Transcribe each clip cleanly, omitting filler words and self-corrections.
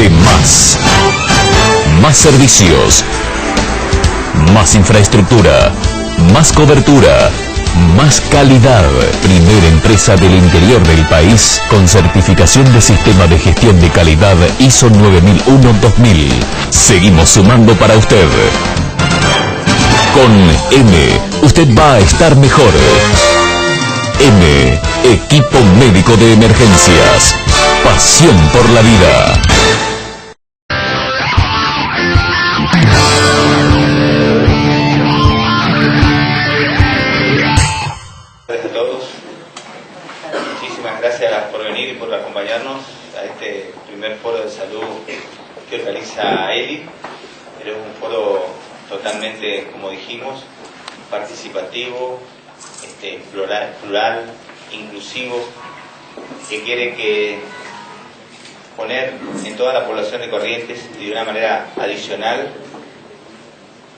de más. Más servicios. Más infraestructura. Más cobertura. Más calidad. Primera empresa del interior del país con certificación de Sistema de Gestión de Calidad ISO 9001-2000. Seguimos sumando para usted. Con M, usted va a estar mejor. M, Equipo Médico de Emergencias. Pasión por la vida. Gracias a todos. Muchísimas gracias por venir y por acompañarnos a este primer foro de salud que organiza ELI. Es un foro totalmente, como dijimos, participativo, plural, inclusivo, que quiere poner en toda la población de Corrientes y de una manera adicional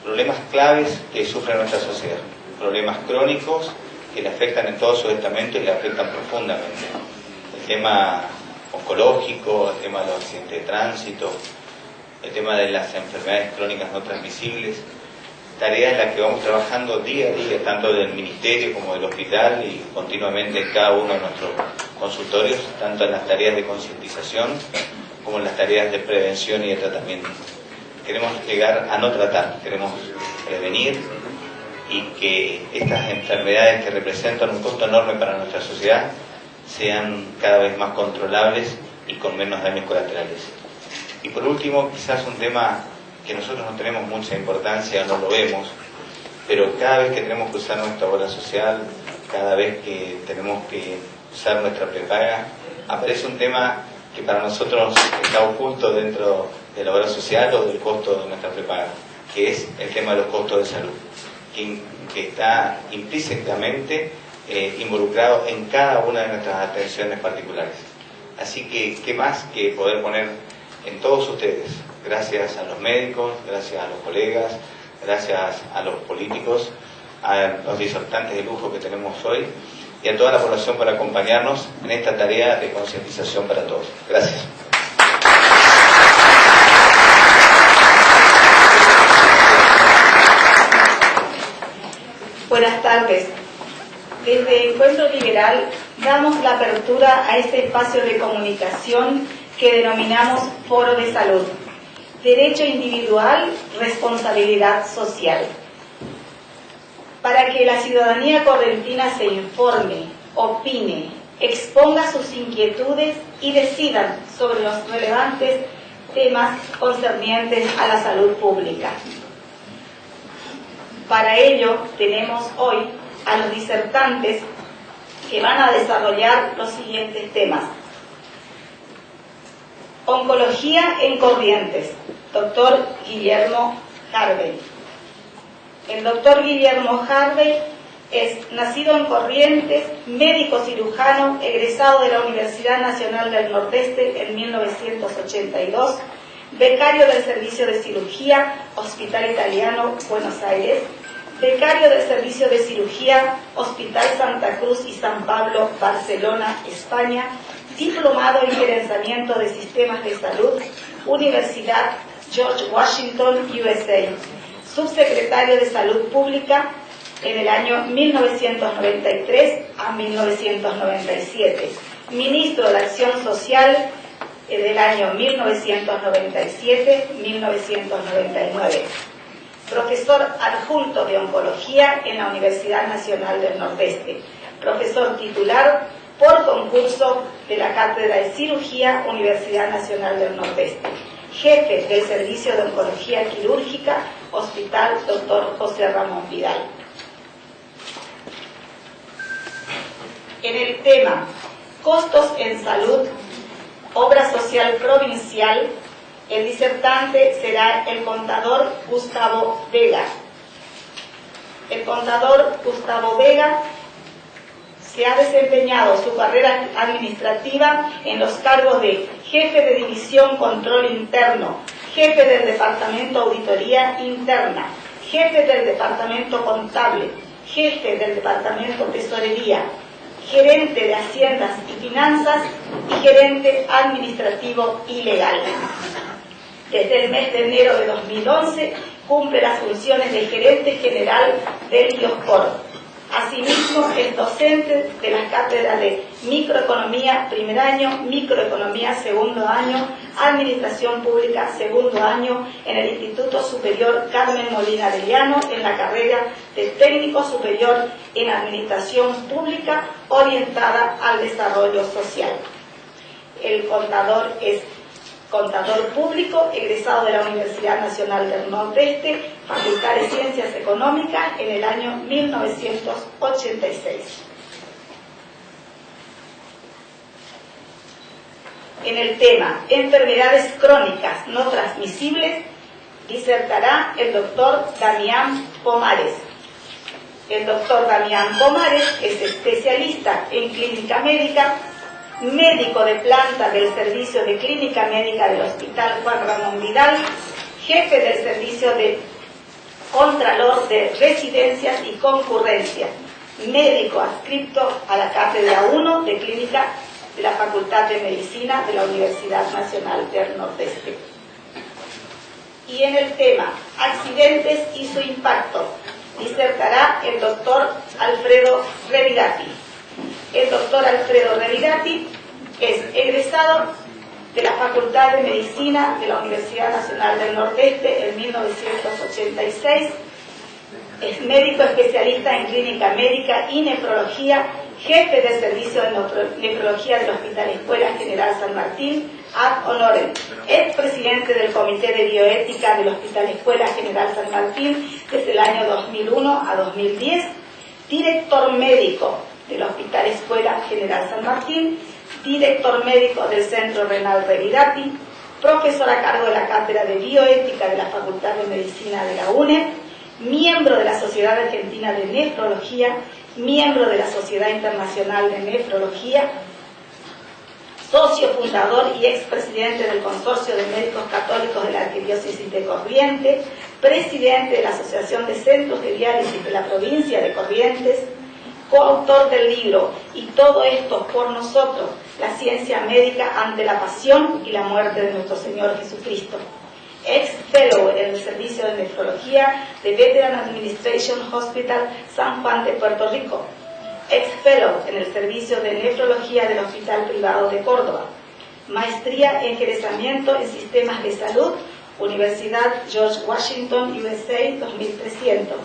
problemas claves que sufre nuestra sociedad, problemas crónicos que le afectan en todos sus estamentos y le afectan profundamente. El tema oncológico, el tema de los accidentes de tránsito, el tema de las enfermedades crónicas no transmisibles, tareas en las que vamos trabajando día a día, tanto del ministerio como del hospital y continuamente en cada uno de nuestros consultorios, tanto en las tareas de concientización como en las tareas de prevención y de tratamiento. Queremos llegar a no tratar, queremos prevenir y que estas enfermedades que representan un costo enorme para nuestra sociedad sean cada vez más controlables y con menos daños colaterales. Y por último, quizás un tema que nosotros no tenemos mucha importancia, no lo vemos, pero cada vez que tenemos que usar nuestra obra social, cada vez que tenemos que usar nuestra prepaga, aparece un tema que para nosotros está oculto dentro de la obra social o del costo de nuestra prepaga, que es el tema de los costos de salud, que está implícitamente involucrado en cada una de nuestras atenciones particulares. Así que, ¿qué más que poder poner en todos ustedes, gracias a los médicos, gracias a los colegas, gracias a los políticos, a los disertantes de lujo que tenemos hoy y a toda la población por acompañarnos en esta tarea de concientización para todos? Gracias. Buenas tardes. Desde Encuentro Liberal damos la apertura a este espacio de comunicación que denominamos Foro de Salud. Derecho individual, responsabilidad social. Para que la ciudadanía correntina se informe, opine, exponga sus inquietudes y decidan sobre los relevantes temas concernientes a la salud pública. Para ello tenemos hoy a los disertantes que van a desarrollar los siguientes temas. Oncología en Corrientes, doctor Guillermo Harvey. El doctor Guillermo Harvey es nacido en Corrientes, médico cirujano, egresado de la Universidad Nacional del Nordeste en 1982, becario del Servicio de Cirugía, Hospital Italiano, Buenos Aires, becario del Servicio de Cirugía, Hospital Santa Cruz y San Pablo, Barcelona, España, diplomado en Gerenciamiento de Sistemas de Salud, Universidad George Washington, USA, subsecretario de Salud Pública en el año 1993 a 1997, ministro de Acción Social del año 1997-1999, profesor adjunto de Oncología en la Universidad Nacional del Nordeste, profesor titular por concurso de la Cátedra de Cirugía, Universidad Nacional del Nordeste, jefe del Servicio de Oncología Quirúrgica, Hospital Dr. José Ramón Vidal. En el tema Costos en Salud, Obra Social Provincial, el disertante será el contador Gustavo Vega. El contador Gustavo Vega se ha desempeñado su carrera administrativa en los cargos de jefe de división control interno, jefe del departamento auditoría interna, jefe del departamento contable, jefe del departamento tesorería, gerente de Haciendas y Finanzas y gerente administrativo y legal. Desde el mes de enero de 2011 cumple las funciones de gerente general del IOSCOR. Asimismo, es docente de las cátedras de Microeconomía primer año, Microeconomía segundo año, Administración Pública segundo año en el Instituto Superior Carmen Molina de Llano, en la carrera de Técnico Superior en Administración Pública orientada al desarrollo social. El contador es contador público, egresado de la Universidad Nacional del Nordeste, Facultad de Ciencias Económicas, en el año 1986. En el tema enfermedades crónicas no transmisibles, disertará el doctor Damián Pomares. El doctor Damián Pomares es especialista en clínica médica, médico de planta del Servicio de Clínica Médica del Hospital Juan Ramón Vidal, jefe del Servicio de Contralor de Residencias y Concurrencia, médico adscripto a la Cátedra 1 de Clínica de la Facultad de Medicina de la Universidad Nacional del Nordeste. Y en el tema accidentes y su impacto, disertará el doctor Alfredo Revirati. El doctor Alfredo Revirati es egresado de la Facultad de Medicina de la Universidad Nacional del Nordeste en 1986. Es médico especialista en clínica médica y nefrología, jefe del servicio de nefrología del Hospital Escuela General San Martín, ad honorem. Es presidente del Comité de Bioética del Hospital Escuela General San Martín desde el año 2001 a 2010, director médico del Hospital Escuela General San Martín, director médico del Centro Renal Revirati, profesor a cargo de la Cátedra de Bioética de la Facultad de Medicina de la UNED, miembro de la Sociedad Argentina de Nefrología, miembro de la Sociedad Internacional de Nefrología, socio fundador y expresidente del Consorcio de Médicos Católicos de la Arquidiócesis de Corrientes, presidente de la Asociación de Centros de Diálisis de la provincia de Corrientes, coautor del libro Y todo esto por nosotros, la ciencia médica ante la pasión y la muerte de nuestro Señor Jesucristo. Ex-fellow en el Servicio de Nefrología de Veteran Administration Hospital San Juan de Puerto Rico. Ex-fellow en el Servicio de Nefrología del Hospital Privado de Córdoba. Maestría en Enjerezamiento en Sistemas de Salud, Universidad George Washington, USA, 2300.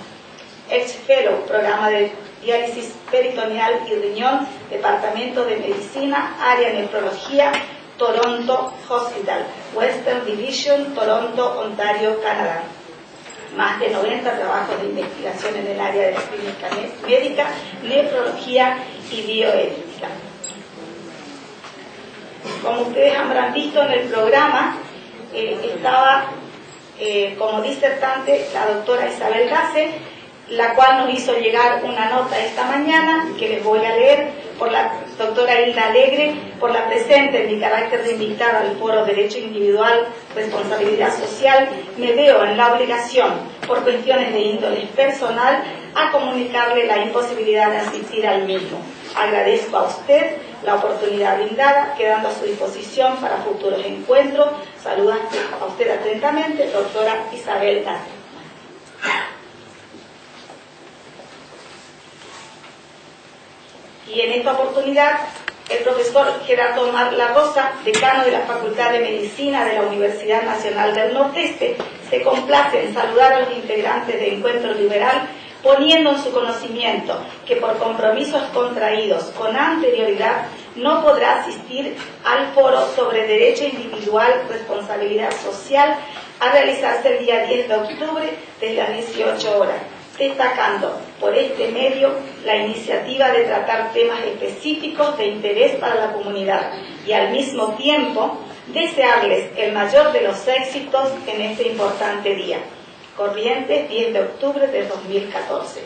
Ex-fellow, Programa de Diálisis Peritoneal y Riñón, Departamento de Medicina, Área Nefrología, Toronto Hospital, Western Division, Toronto, Ontario, Canadá. Más de 90 trabajos de investigación en el área de la clínica médica, nefrología y bioética. Como ustedes habrán visto en el programa, estaba como disertante la doctora Isabel Dace, la cual nos hizo llegar una nota esta mañana que les voy a leer, por la doctora Hilda Alegre, por la presente en mi carácter de invitada al Foro Derecho Individual, Responsabilidad Social, me veo en la obligación, por cuestiones de índole personal, a comunicarle la imposibilidad de asistir al mismo. Agradezco a usted la oportunidad brindada, quedando a su disposición para futuros encuentros. Saluda a usted atentamente, doctora Isabel Dace. Y en esta oportunidad, el profesor Gerardo Marla Rosa, decano de la Facultad de Medicina de la Universidad Nacional del Nordeste, se complace en saludar a los integrantes de Encuentro Liberal, poniendo en su conocimiento que por compromisos contraídos con anterioridad no podrá asistir al foro sobre Derecho Individual, Responsabilidad Social, a realizarse el día 10 de octubre desde las 18 horas. Destacando por este medio la iniciativa de tratar temas específicos de interés para la comunidad y al mismo tiempo desearles el mayor de los éxitos en este importante día. Corrientes, 10 de octubre de 2014.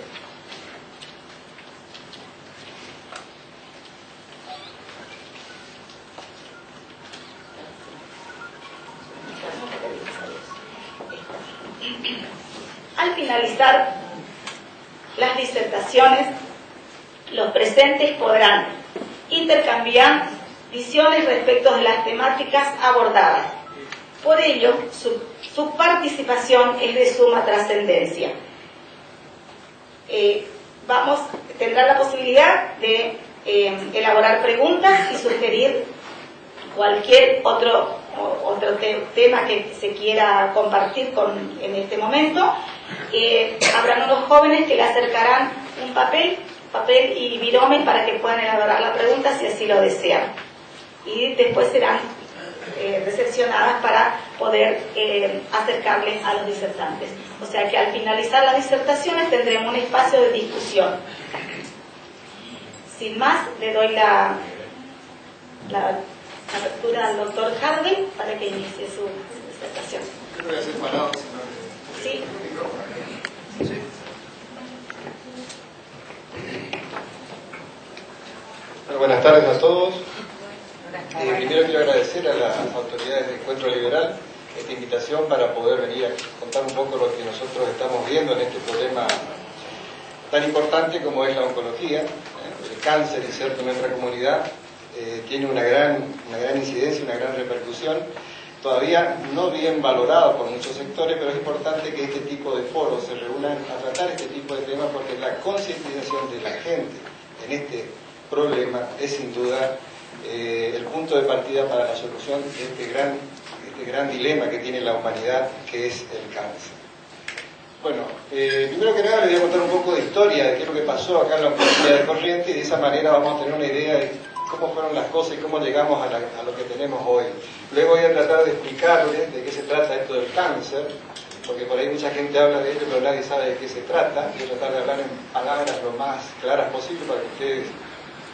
Al finalizar las disertaciones, Los presentes podrán intercambiar visiones respecto de las temáticas abordadas. Por ello, su participación es de suma trascendencia. Tendrá la posibilidad de elaborar preguntas y sugerir cualquier otro tema que se quiera compartir en este momento. Habrán unos jóvenes que le acercarán un papel y virome para que puedan elaborar la pregunta si así lo desean. Y después serán recepcionadas para poder acercarles a los disertantes. O sea que al finalizar las disertaciones tendremos un espacio de discusión. Sin más, le doy la apertura al doctor Harvey para que inicie su disertación. Yo voy a hacer parado, Sí. Sí. Bueno, buenas tardes a todos. Primero quiero agradecer a las autoridades del Encuentro Liberal esta invitación para poder venir a contar un poco lo que nosotros estamos viendo en este problema tan importante como es la oncología. El cáncer inserto en nuestra comunidad tiene una gran incidencia, una gran repercusión, todavía no bien valorado por muchos sectores, pero es importante que este tipo de foros se reúnan a tratar este tipo de temas porque la concientización de la gente en este problema es sin duda el punto de partida para la solución de este gran dilema que tiene la humanidad, que es el cáncer. Bueno, primero que nada les voy a contar un poco de historia de qué es lo que pasó acá en la oncología de Corrientes, y de esa manera vamos a tener una idea de cómo fueron las cosas y cómo llegamos a lo que tenemos hoy. Luego voy a tratar de explicarles de qué se trata esto del cáncer, porque por ahí mucha gente habla de ello, pero nadie sabe de qué se trata. Voy a tratar de hablar en palabras lo más claras posible para que ustedes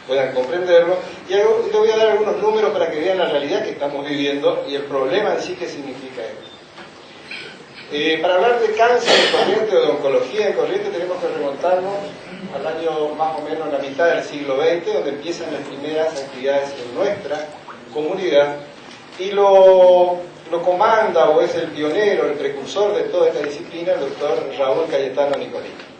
puedan comprenderlo, y les voy a dar algunos números para que vean la realidad que estamos viviendo y el problema en sí que significa esto. Para hablar de cáncer en Corrientes o de oncología en Corrientes tenemos que remontarnos al año más o menos la mitad del siglo XX, donde empiezan las primeras actividades en nuestra comunidad, y lo comanda o es el pionero, el precursor de toda esta disciplina, el doctor Raúl Cayetano Nicolini.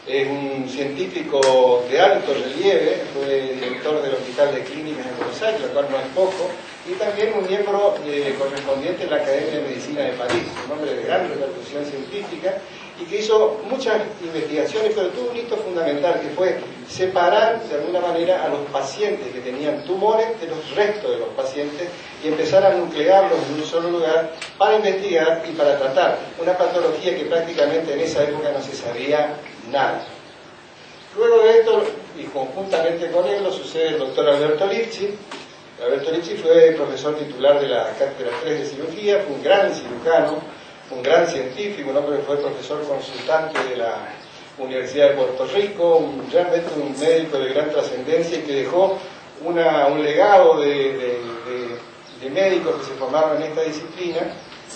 Es un científico de alto relieve, fue director del Hospital de Clínicas en Buenos Aires, lo cual no es poco, y también un miembro correspondiente en la Academia de Medicina de París, un hombre de gran repercusión científica, y que hizo muchas investigaciones, pero tuvo un hito fundamental, que fue separar de alguna manera a los pacientes que tenían tumores de los restos de los pacientes y empezar a nuclearlos en un solo lugar para investigar y para tratar una patología que prácticamente en esa época no se sabía nada. Luego de esto, y conjuntamente con él, lo sucede el doctor Alberto Lipchi. Alberto Lipchi fue profesor titular de la Cátedra 3 de Cirugía, fue un gran cirujano, un gran científico, un hombre que fue profesor consultante de la Universidad de Puerto Rico, realmente un médico de gran trascendencia y que dejó un legado de médicos que se formaron en esta disciplina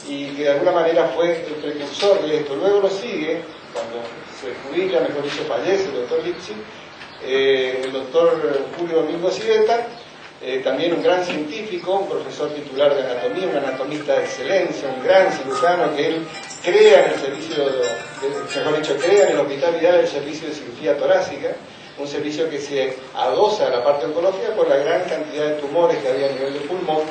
y que de alguna manera fue el precursor de esto. Luego lo sigue, cuando se jubila, mejor dicho, fallece el doctor Lipchi, el doctor Julio Domingo Civetta, también un gran científico, un profesor titular de anatomía, un anatomista de excelencia, un gran cirujano que él crea en el servicio, mejor dicho, crea en el Hospital Vidal el servicio de cirugía torácica, un servicio que se adosa a la parte oncológica por la gran cantidad de tumores que había a nivel de pulmón,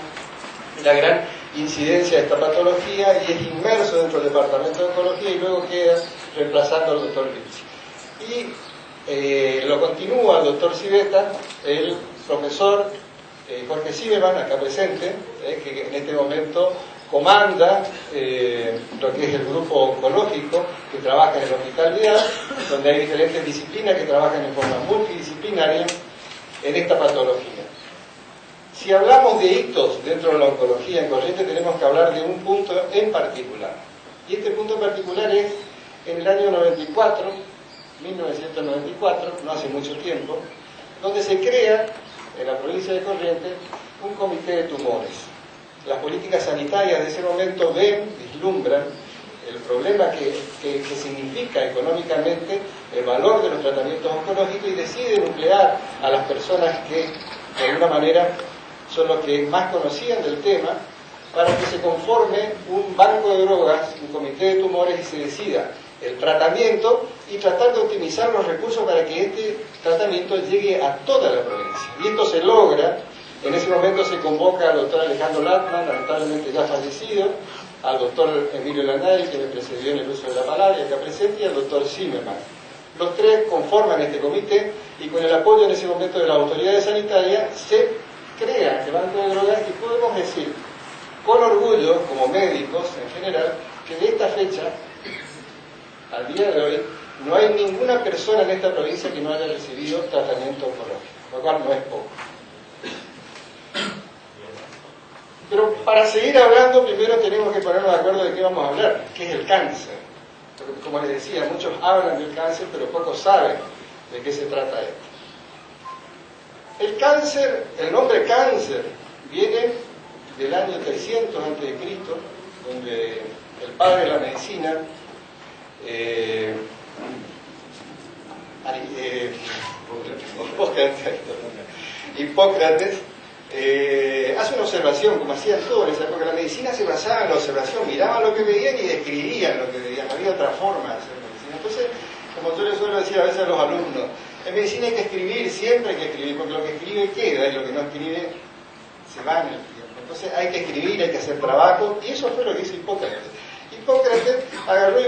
la gran incidencia de esta patología, y es inmerso dentro del departamento de oncología y luego queda reemplazando al doctor Lipchi. Y lo continúa el doctor Civetta, el profesor Jorge Zimmerman, acá presente, que en este momento comanda lo que es el grupo oncológico que trabaja en el Hospital Vidal, donde hay diferentes disciplinas que trabajan en forma multidisciplinaria en esta patología. Si hablamos de hitos dentro de la oncología en Corrientes, tenemos que hablar de un punto en particular. Y este punto en particular es en el año 1994, no hace mucho tiempo, donde se crea en la provincia de Corrientes un comité de tumores. Las políticas sanitarias de ese momento vislumbran el problema que significa económicamente el valor de los tratamientos oncológicos y deciden nuclear a las personas que de alguna manera son los que más conocían del tema para que se conforme un banco de drogas, un comité de tumores y se decida el tratamiento y tratar de optimizar los recursos para que este tratamiento llegue a toda la provincia. Y esto se logra. En ese momento se convoca al doctor Alejandro Latman, lamentablemente ya fallecido, al doctor Emilio Lanay, que me precedió en el uso de la palabra, y acá presente, y al doctor Zimmerman. Los tres conforman este comité y con el apoyo en ese momento de las autoridades sanitarias se crea el banco de drogas y podemos decir con orgullo, como médicos en general, que de esta fecha, al día de hoy, no hay ninguna persona en esta provincia que no haya recibido tratamiento oncológico, lo cual no es poco. Pero para seguir hablando, primero tenemos que ponernos de acuerdo de qué vamos a hablar, qué es el cáncer. Porque, como les decía, muchos hablan del cáncer, pero pocos saben de qué se trata esto. El cáncer, el nombre cáncer, viene del año 300 a.C., donde el padre de la medicina, Hipócrates, hace una observación, como hacían todos en esa época. La medicina se basaba en la observación, miraban lo que veían y describían lo que veían, no había otra forma de hacer medicina. Entonces, como yo les suelo decir a veces a los alumnos, en medicina hay que escribir, siempre hay que escribir, porque lo que escribe queda y lo que no escribe se va en el tiempo. Entonces hay que escribir, hay que hacer trabajo, y eso fue lo que hizo Hipócrates. Hipócrates agarró y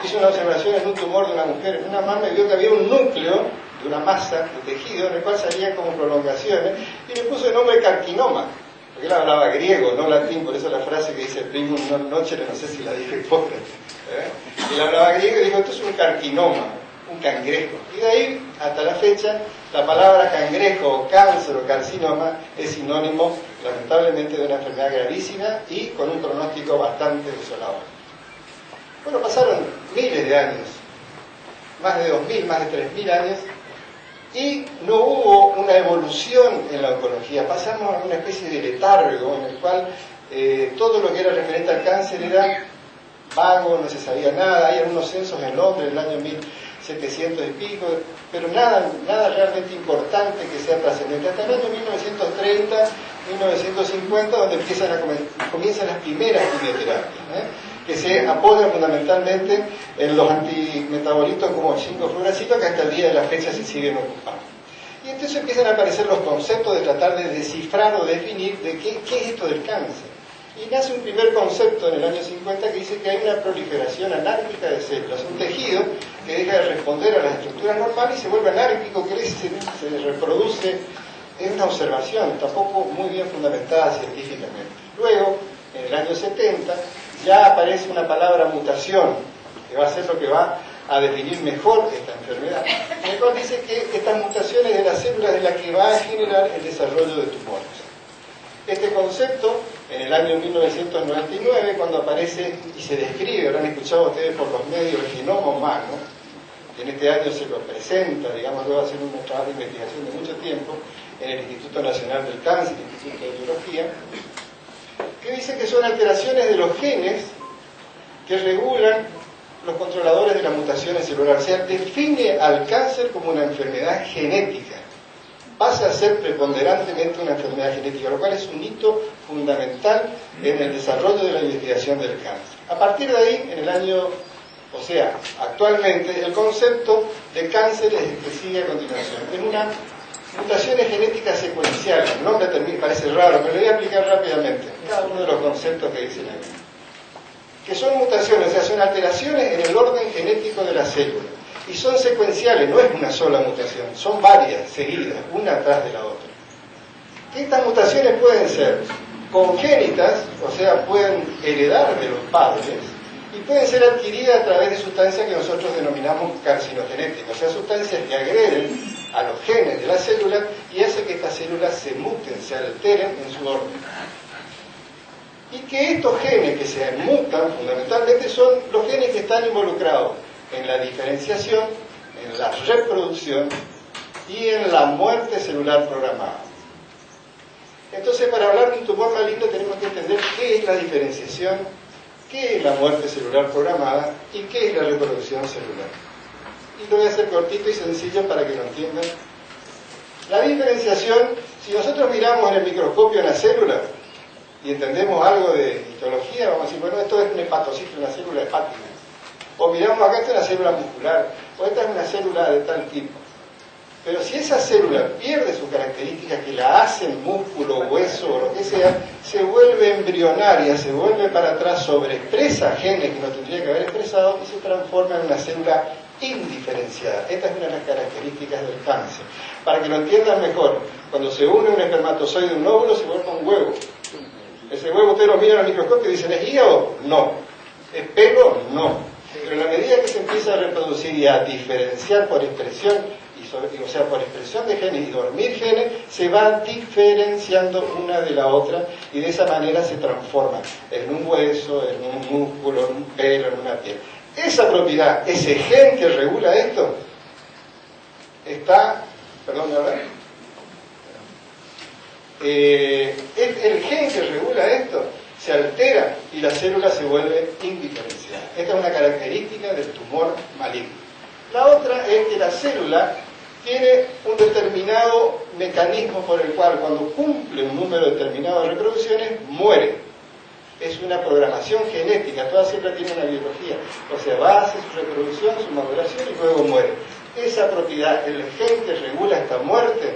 hizo una observación en un tumor de una mujer, en una mama, y vio que había un núcleo de una masa de tejido en el cual salían como prolongaciones, y le puso el nombre carcinoma, porque él hablaba griego, no latín, por eso la frase que dice primum non nocere, no sé si la dijo Hipócrates, él hablaba griego y dijo, esto es un carcinoma, un cangrejo, y de ahí hasta la fecha la palabra cangrejo o cáncer o carcinoma es sinónimo lamentablemente de una enfermedad gravísima y con un pronóstico bastante desolador. Bueno, pasaron miles de años, más de 2.000, más de 3.000 años, y no hubo una evolución en la oncología. Pasamos a una especie de letargo en el cual todo lo que era referente al cáncer era vago, no se sabía nada. Hay algunos censos en Londres del año 1700 y pico, pero nada realmente importante que sea trascendente. Hasta el año 1930, 1950, donde comienzan las primeras quimioterapias, que se apoyan fundamentalmente en los antimetabolitos como el 5-fluoracilo, que hasta el día de la fecha se siguen ocupando. Y entonces empiezan a aparecer los conceptos de tratar de descifrar o definir de qué es esto del cáncer. Y nace un primer concepto en el año 50 que dice que hay una proliferación anárquica de células, un tejido que deja de responder a las estructuras normales y se vuelve anárquico, crece, se reproduce. Es una observación, tampoco muy bien fundamentada científicamente. Luego, en el año 70, ya aparece una palabra mutación, que va a ser lo que va a definir mejor esta enfermedad, en el cual dice que estas mutaciones de las células es la que va a generar el desarrollo de tumores. Este concepto, en el año 1999, cuando aparece y se describe, habrán escuchado ustedes por los medios, el genoma humano, que en este año se lo presenta, digamos, luego va a ser un trabajo de investigación de mucho tiempo, en el Instituto Nacional del Cáncer, el Instituto de Biología, que dice que son alteraciones de los genes que regulan los controladores de las mutaciones celulares. O sea, define al cáncer como una enfermedad genética. Pasa a ser preponderantemente una enfermedad genética, lo cual es un hito fundamental en el desarrollo de la investigación del cáncer. A partir de ahí, en el año, o sea, actualmente, el concepto de cáncer es el que sigue a continuación. Es una mutaciones genéticas secuenciales. El nombre parece raro, pero lo voy a explicar rápidamente cada uno de los conceptos que dicen aquí. Que son mutaciones, o sea, son alteraciones en el orden genético de la célula. Y son secuenciales, no es una sola mutación, son varias, seguidas, una atrás de la otra. Estas mutaciones pueden ser congénitas, o sea, pueden heredar de los padres, y pueden ser adquiridas a través de sustancias que nosotros denominamos carcinogenéticas, o sea, sustancias que agreden a los genes de la célula y hacen que estas células se muten, se alteren en su orden. Y que estos genes que se mutan fundamentalmente son los genes que están involucrados en la diferenciación, en la reproducción y en la muerte celular programada. Entonces, para hablar de un tumor maligno tenemos que entender qué es la diferenciación, qué es la muerte celular programada y qué es la reproducción celular. Y lo voy a hacer cortito y sencillo para que lo entiendan. La diferenciación, si nosotros miramos en el microscopio una célula y entendemos algo de histología, vamos a decir, bueno, esto es un hepatocito, una célula hepática. O miramos acá, esta es una célula muscular. o esta es una célula de tal tipo. Pero si esa célula pierde sus características que la hacen músculo, hueso o lo que sea, se vuelve embrionaria, se vuelve para atrás, sobreexpresa genes que no tendría que haber expresado y se transforma en una célula indiferenciada. Esta es una de las características del cáncer. Para que lo entiendan mejor, cuando se une un espermatozoide y un óvulo se vuelve un huevo. Ese huevo ustedes lo miran al microscopio y dicen, ¿es hígado? No. ¿Es pelo? No. Pero en la medida que se empieza a reproducir y a diferenciar por expresión, o sea, por expresión de genes y dormir genes, se va diferenciando una de la otra y de esa manera se transforma en un hueso, en un músculo, en un pelo, en una piel. Esa propiedad, ese gen que regula esto, está, perdón, ¿verdad? El gen que regula esto se altera y la célula se vuelve indiferenciada. Esta es una característica del tumor maligno. La otra es que la célula tiene un determinado mecanismo por el cual cuando cumple un número determinado de reproducciones, muere. Es una programación genética, toda célula tiene una biología. O sea, va a hacer su reproducción, su maduración y luego muere. Esa propiedad, el gen que regula esta muerte,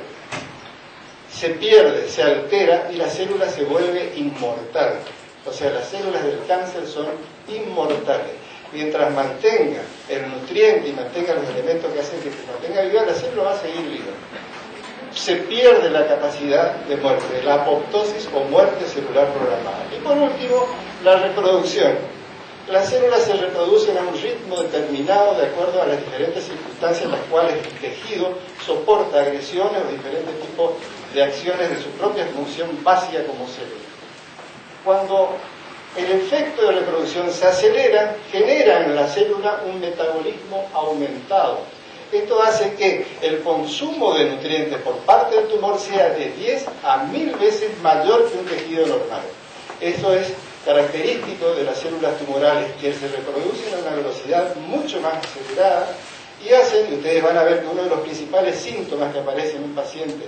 se pierde, se altera y la célula se vuelve inmortal. O sea, las células del cáncer son inmortales. Mientras mantenga el nutriente y mantenga los elementos que hacen que se mantenga viva, la célula va a seguir viva. Se pierde la capacidad de muerte, la apoptosis o muerte celular programada. Y por último, la reproducción. Las células se reproducen a un ritmo determinado de acuerdo a las diferentes circunstancias en las cuales el tejido soporta agresiones o diferentes tipos de acciones de su propia función básica como célula. Cuando el efecto de reproducción se acelera, genera en la célula un metabolismo aumentado. Esto hace que el consumo de nutrientes por parte del tumor sea de 10 a 1000 veces mayor que un tejido normal. Eso es característico de las células tumorales, que se reproducen a una velocidad mucho más acelerada y hacen, y ustedes van a ver que uno de los principales síntomas que aparece en un paciente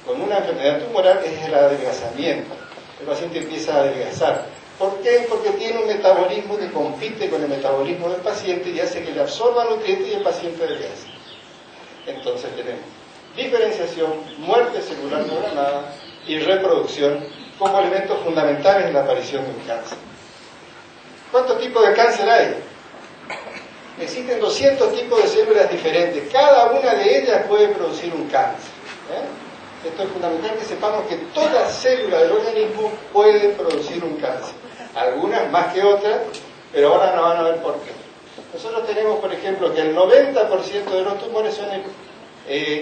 con una enfermedad tumoral es el adelgazamiento. El paciente empieza a adelgazar. ¿Por qué? Porque tiene un metabolismo que compite con el metabolismo del paciente y hace que le absorba nutrientes y el paciente adelgaza. Entonces tenemos diferenciación, muerte celular programada y reproducción como elementos fundamentales en la aparición de un cáncer. ¿Cuántos tipos de cáncer hay? Existen 200 tipos de células diferentes. Cada una de ellas puede producir un cáncer. Esto es fundamental que sepamos que toda célula del organismo puede producir un cáncer. Algunas más que otras, pero ahora no van a ver por qué. Nosotros tenemos, por ejemplo, que el 90% de los tumores son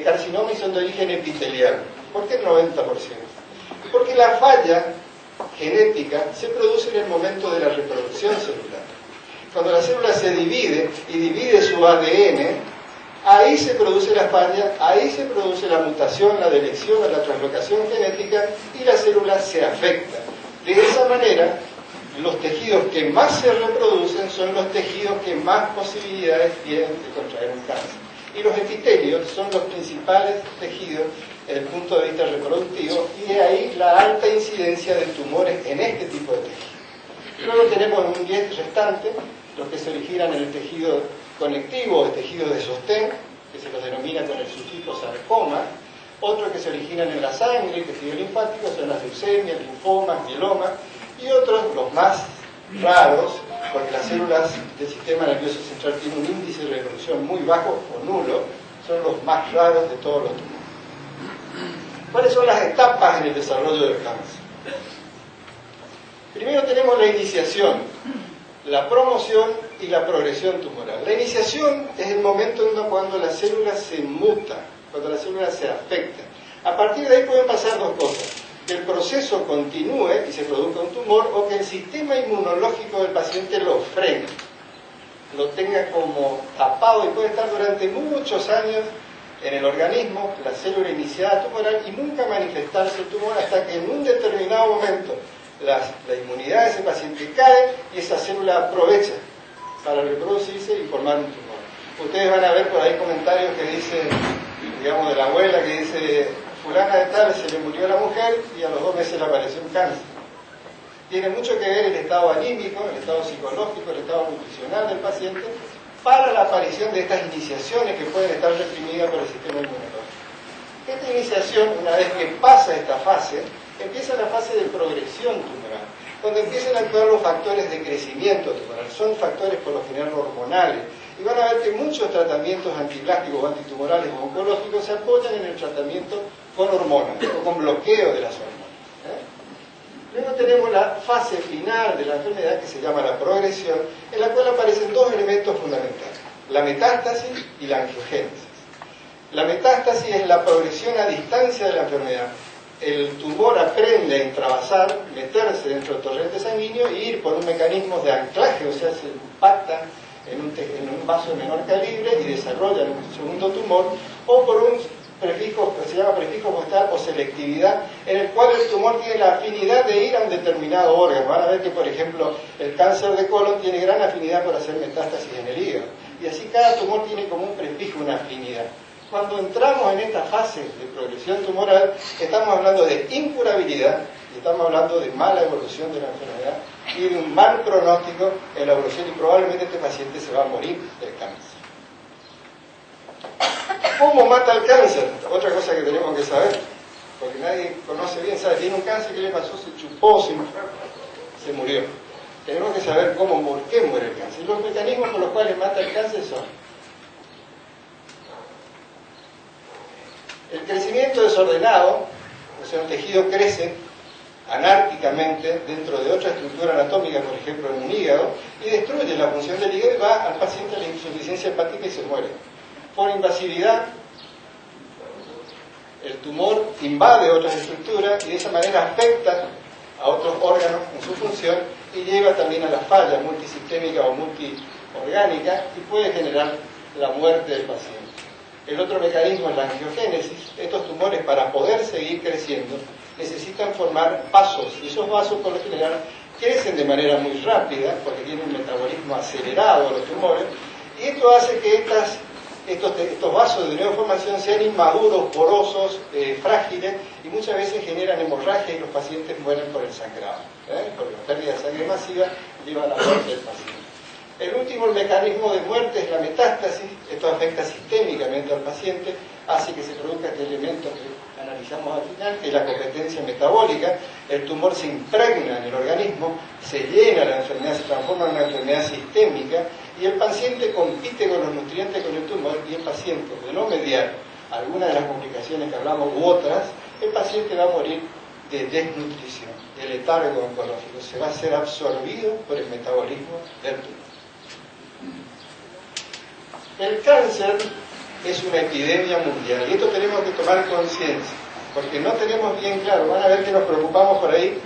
carcinomas y son de origen epitelial. ¿Por qué el 90%? Porque la falla genética se produce en el momento de la reproducción celular. Cuando la célula se divide y divide su ADN, ahí se produce la falla, ahí se produce la mutación, la delección o la translocación genética y la célula se afecta. De esa manera, los tejidos que más se reproducen son los tejidos que más posibilidades tienen de contraer un cáncer. Y los epitelios son los principales tejidos desde el punto de vista reproductivo y de ahí la alta incidencia de tumores en este tipo de tejidos. Luego tenemos un 10 restante, los que se originan en el tejido conectivo, el tejido de sostén, que se los denomina con el sufijo sarcoma, otros que se originan en la sangre, el tejido linfático, son las leucemias, linfomas, mielomas, y otros, los más raros, porque las células del sistema nervioso central tienen un índice de reproducción muy bajo o nulo, son los más raros de todos los tumores. ¿Cuáles son las etapas en el desarrollo del cáncer? Primero tenemos la iniciación, la promoción y la progresión tumoral. La iniciación es el momento en cuando la célula se muta, cuando la célula se afecta. A partir de ahí pueden pasar dos cosas: que el proceso continúe y se produzca un tumor, o que el sistema inmunológico del paciente lo frene, lo tenga como tapado y puede estar durante muchos años en el organismo, la célula iniciada tumoral, y nunca manifestarse el tumor hasta que en un determinado momento la inmunidad de ese paciente cae y esa célula aprovecha para reproducirse y formar un tumor. Ustedes van a ver por ahí comentarios que dicen, digamos, de la abuela que dice: fulana de tal, se le murió la mujer y a los 2 meses le apareció un cáncer. Tiene mucho que ver el estado anímico, el estado psicológico, el estado nutricional del paciente para la aparición de estas iniciaciones que pueden estar reprimidas por el sistema inmunológico. Esta iniciación, una vez que pasa esta fase, empieza la fase de progresión tumoral, donde empiezan a actuar los factores de crecimiento tumoral. Son factores por lo general hormonales. Y van a ver que muchos tratamientos antiplásticos o antitumorales o oncológicos se apoyan en el tratamiento con hormonas o con bloqueo de las hormonas. Luego tenemos la fase final de la enfermedad, que se llama la progresión, en la cual aparecen dos elementos fundamentales: la metástasis y la angiogénesis. La metástasis es la progresión a distancia de la enfermedad. El tumor aprende a intravasar, meterse dentro del torrente sanguíneo e ir por un mecanismo de anclaje, o sea, se impacta en un vaso de menor calibre y desarrolla un segundo tumor, o por un prefijo, que se llama prefijo postal o selectividad, en el cual el tumor tiene la afinidad de ir a un determinado órgano. Van a ver que, por ejemplo, el cáncer de colon tiene gran afinidad por hacer metástasis en el hígado, y así cada tumor tiene como un prefijo, una afinidad. Cuando entramos en esta fase de progresión tumoral, estamos hablando de incurabilidad, y estamos hablando de mala evolución de la enfermedad y de un mal pronóstico en la evolución, y probablemente este paciente se va a morir del cáncer. ¿Cómo mata el cáncer? Otra cosa que tenemos que saber, porque nadie conoce bien, sabe, tiene un cáncer, ¿qué le pasó? Se chupó, se murió. Tenemos que saber por qué muere el cáncer. Los mecanismos por los cuales mata el cáncer son: el crecimiento desordenado, o sea, un tejido crece anárquicamente dentro de otra estructura anatómica, por ejemplo en un hígado, y destruye la función del hígado y va al paciente a la insuficiencia hepática y se muere. Por invasividad, el tumor invade otras estructuras y de esa manera afecta a otros órganos en su función y lleva también a la falla multisistémica o multiorgánica y puede generar la muerte del paciente. El otro mecanismo es la angiogénesis. Estos tumores, para poder seguir creciendo, necesitan formar vasos, y esos vasos por lo general crecen de manera muy rápida porque tienen un metabolismo acelerado los tumores, y esto hace que estos vasos de neoformación sean inmaduros, porosos, frágiles, y muchas veces generan hemorragia y los pacientes mueren por el sangrado, porque la pérdida de sangre masiva lleva a la muerte del paciente. El último mecanismo de muerte es la metástasis. Esto afecta sistémicamente al paciente, hace que se produzca este elemento que analizamos al final, que es la competencia metabólica. El tumor se impregna en el organismo, se llena la enfermedad, se transforma en una enfermedad sistémica, y el paciente compite con los nutrientes con el tumor, y el paciente, de no mediar alguna de las complicaciones que hablamos u otras, el paciente va a morir de desnutrición, de letargo oncológico, se va a ser absorbido por el metabolismo del tumor. El cáncer es una epidemia mundial, y esto tenemos que tomar conciencia, porque no tenemos bien claro. Van a ver que nos preocupamos por ahí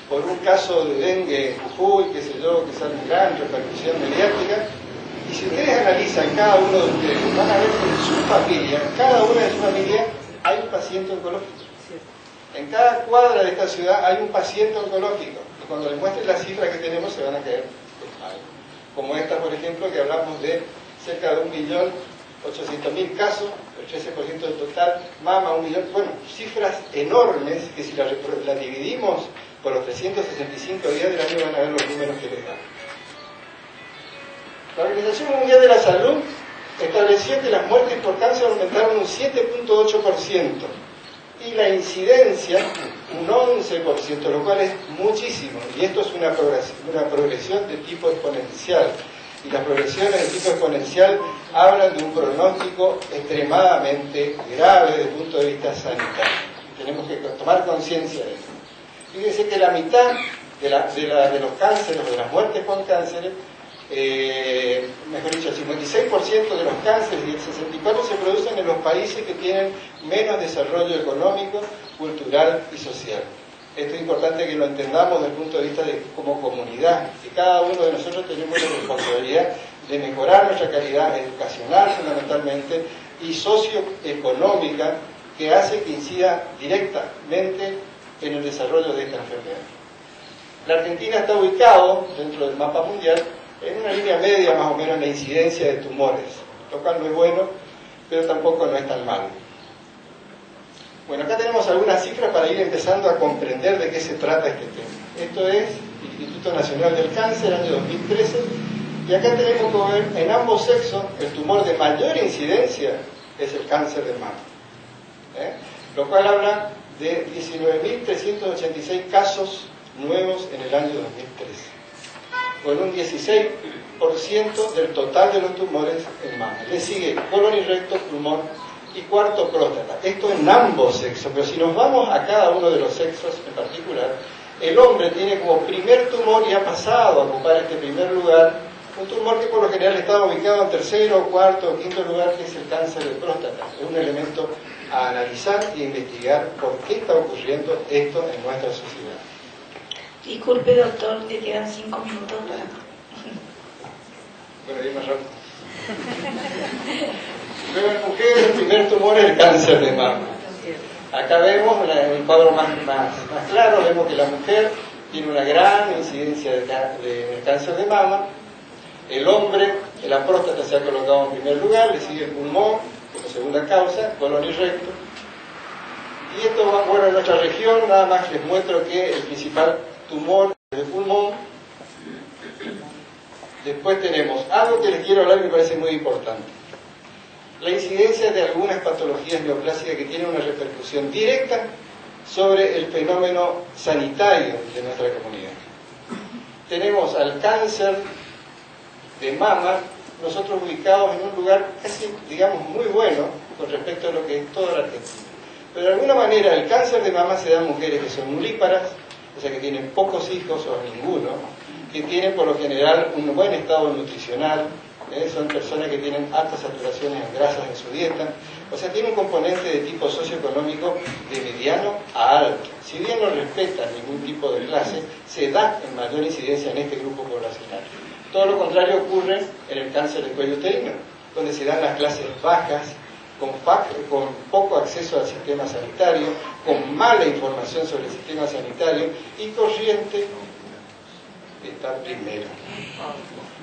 por un caso de dengue en Jujuy, qué sé yo, que sale en gran repercusión mediática, y si ustedes analizan cada uno de ustedes, van a ver que en su familia, en cada una de sus familias, hay un paciente oncológico. En cada cuadra de esta ciudad hay un paciente oncológico, y cuando les muestre la cifra que tenemos se van a caer de mal. Como esta, por ejemplo, que hablamos de cerca de 1.800.000 casos, el 13% del total, mama, 1 millón, bueno, cifras enormes que si las dividimos por los 365 días del año van a ver los números que les dan. La Organización Mundial de la Salud estableció que las muertes por cáncer aumentaron un 7.8% y la incidencia un 11%, lo cual es muchísimo, y esto es una progresión de tipo exponencial. Y las progresiones de tipo exponencial hablan de un pronóstico extremadamente grave desde el punto de vista sanitario. Tenemos que tomar conciencia de esto. Fíjense que la mitad de los cánceres, o de las muertes con cánceres, mejor dicho, el 56% de los cánceres y el 64% se producen en los países que tienen menos desarrollo económico, cultural y social. Esto es importante que lo entendamos desde el punto de vista de como comunidad, que cada uno de nosotros tenemos la responsabilidad de mejorar nuestra calidad educacional fundamentalmente y socioeconómica, que hace que incida directamente en el desarrollo de esta enfermedad. La Argentina está ubicado dentro del mapa mundial en una línea media más o menos en la incidencia de tumores, lo cual no es bueno, pero tampoco no es tan malo. Bueno, acá tenemos algunas cifras para ir empezando a comprender de qué se trata este tema. Esto es el Instituto Nacional del Cáncer, año 2013, Y acá tenemos que ver, en ambos sexos, el tumor de mayor incidencia es el cáncer de mama. Lo cual habla de 19.386 casos nuevos en el año 2013, con un 16% del total de los tumores en mama. Le sigue colon y recto, pulmón y cuarto próstata. Esto en ambos sexos, pero si nos vamos a cada uno de los sexos en particular, el hombre tiene como primer tumor y ha pasado a ocupar este primer lugar, un tumor que por lo general está ubicado en tercero, cuarto o quinto lugar, que es el cáncer de próstata. Es un elemento a analizar y investigar por qué está ocurriendo esto en nuestra sociedad. Disculpe, doctor, le quedan 5 minutos para... Bueno, ahí más rápido. Pero en mujeres el primer tumor es el cáncer de mama. Acá vemos en el cuadro más claro, vemos que la mujer tiene una gran incidencia de cáncer de mama. El hombre, la próstata se ha colocado en primer lugar, le sigue el pulmón como segunda causa, colon y recto. Y esto va bueno en nuestra región, nada más les muestro que el principal tumor es el pulmón. Después tenemos algo que les quiero hablar que me parece muy importante. La incidencia de algunas patologías neoplásicas que tienen una repercusión directa sobre el fenómeno sanitario de nuestra comunidad. Tenemos al cáncer de mama, nosotros ubicados en un lugar casi, digamos, muy bueno con respecto a lo que es toda la Argentina. Pero de alguna manera el cáncer de mama se da en mujeres que son nulíparas, o sea que tienen pocos hijos o ninguno, que tienen por lo general un buen estado nutricional, son personas que tienen altas saturaciones en grasas en su dieta, o sea, tiene un componente de tipo socioeconómico de mediano a alto. Si bien no respetan ningún tipo de clase, se da en mayor incidencia en este grupo poblacional. Todo lo contrario ocurre en el cáncer de cuello uterino, donde se dan las clases bajas, con poco acceso al sistema sanitario, con mala información sobre el sistema sanitario y corriente de estar primero.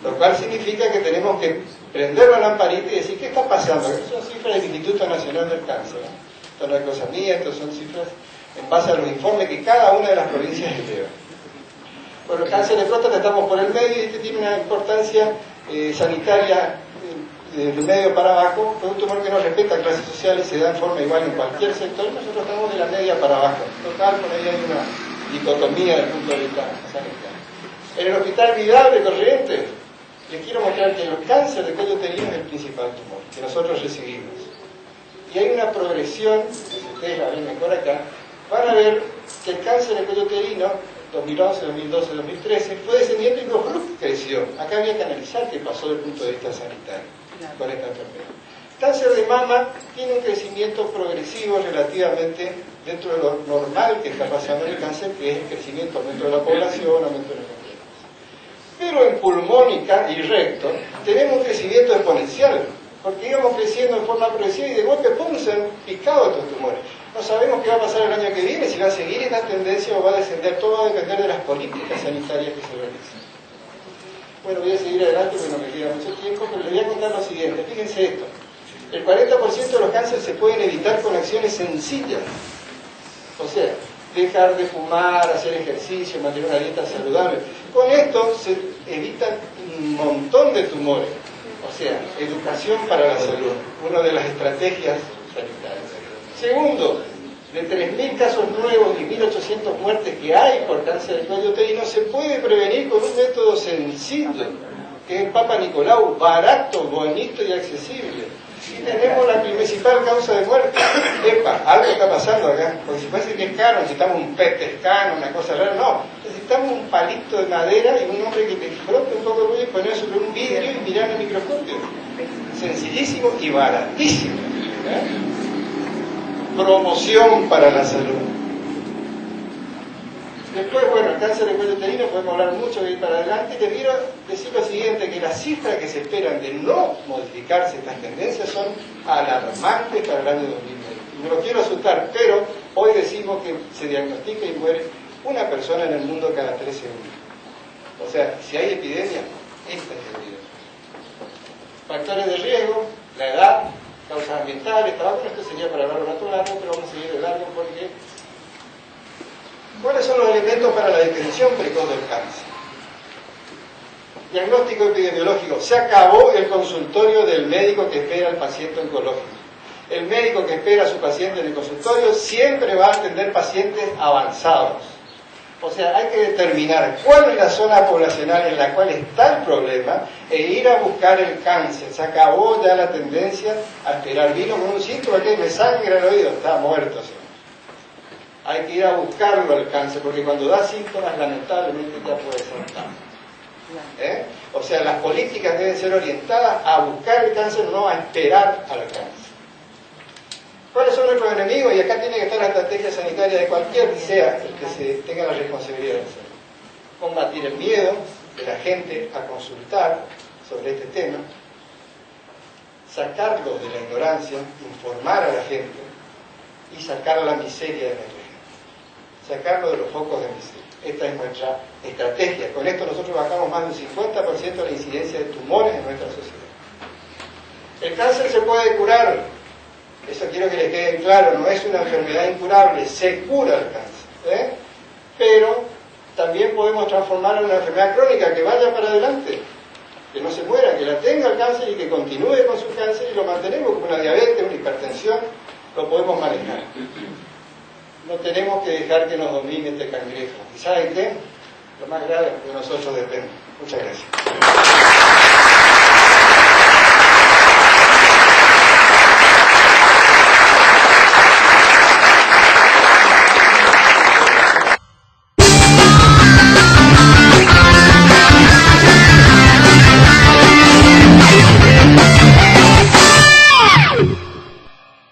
Lo cual significa que tenemos que prender la lamparita y decir, ¿qué está pasando? Estas son cifras del Instituto Nacional del Cáncer. Esto no es cosa mía, estas son cifras en base a los informes que cada una de las provincias eleva. Bueno, el cáncer de próstata estamos por el medio y este tiene una importancia sanitaria del medio para abajo. Es un tumor que no respeta clases sociales, se da en forma igual en cualquier sector. Nosotros estamos de la media para abajo. Total, por ahí hay una dicotomía desde el punto de vista sanitario. En el Hospital Vidal de Corrientes, les quiero mostrar que el cáncer de cuello uterino es el principal tumor que nosotros recibimos. Y hay una progresión, si ustedes la ven mejor acá, van a ver que el cáncer de cuello uterino 2011, 2012, 2013, fue descendiendo y luego creció. Acá había que analizar qué pasó desde el punto de vista sanitario con esta enfermedad. Cáncer de mama tiene un crecimiento progresivo relativamente dentro de lo normal que está pasando en el cáncer, que es el crecimiento, aumento de la población, aumento de la enfermedad. Pero en pulmón y recto tenemos un crecimiento exponencial, porque íbamos creciendo en forma progresiva y de golpe, ¡pum!, se han picado estos tumores. No sabemos qué va a pasar el año que viene, si va a seguir esta tendencia o va a descender. Todo va a depender de las políticas sanitarias que se realicen. Bueno, voy a seguir adelante porque no me queda mucho tiempo, pero les voy a contar lo siguiente. Fíjense esto. El 40% de los cánceres se pueden evitar con acciones sencillas. O sea, dejar de fumar, hacer ejercicio, mantener una dieta saludable. Con esto se evitan un montón de tumores. O sea, educación para la salud, una de las estrategias sanitarias. Segundo, de 3.000 casos nuevos y 1.800 muertes que hay por cáncer de cuello uterino, se puede prevenir con un método sencillo, que es el Papa Nicolau, barato, bonito y accesible. Y tenemos la principal causa de muerte. Epa, algo está pasando acá, porque si parece que es caro, necesitamos un PET scan, una cosa rara, no. Necesitamos un palito de madera y un hombre que te frote un poco de ruido y poner sobre un vidrio y mirar el microscopio. Sencillísimo y baratísimo. Promoción para la salud. Después, bueno, el cáncer de cuello uterino, podemos hablar mucho de ir para adelante. Les quiero decir lo siguiente, que las cifras que se esperan de no modificarse estas tendencias son alarmantes para el año 2020. No lo quiero asustar, pero hoy decimos que se diagnostica y muere una persona en el mundo cada 3 segundos. O sea, si hay epidemia, esta es la epidemia. Factores de riesgo, la edad, causas ambientales, tabaco. Esto sería para hablar un rato largo, pero vamos a seguir de largo porque... ¿Cuáles son los elementos para la detección precoz del cáncer? Diagnóstico epidemiológico. Se acabó el consultorio del médico que espera al paciente oncológico. El médico que espera a su paciente en el consultorio siempre va a atender pacientes avanzados. O sea, hay que determinar cuál es la zona poblacional en la cual está el problema e ir a buscar el cáncer. Se acabó ya la tendencia a esperar. Vino con un síntoma que me sangra el oído, está muerto. ¿Sí? Hay que ir a buscarlo al cáncer, porque cuando da síntomas, lamentablemente ya puede ser cáncer. O sea, las políticas deben ser orientadas a buscar el cáncer, no a esperar al cáncer. ¿Cuáles son nuestros enemigos? Y acá tiene que estar la estrategia sanitaria de cualquier sea el que se tenga la responsabilidad de hacerlo. Combatir el miedo de la gente a consultar sobre este tema, sacarlos de la ignorancia, informar a la gente y sacar la miseria de nuestra gente. Sacarlo de los focos de miseria. Esta es nuestra estrategia. Con esto nosotros bajamos más del 50% de la incidencia de tumores en nuestra sociedad. El cáncer se puede curar. Eso quiero que les quede claro, no es una enfermedad incurable, se cura el cáncer. Pero también podemos transformarlo en una enfermedad crónica que vaya para adelante, que no se muera, que la tenga el cáncer y que continúe con su cáncer y lo mantenemos como una diabetes, una hipertensión, lo podemos manejar. No tenemos que dejar que nos domine este cangrejo. ¿Y saben qué? Lo más grave de nosotros depende. Muchas gracias.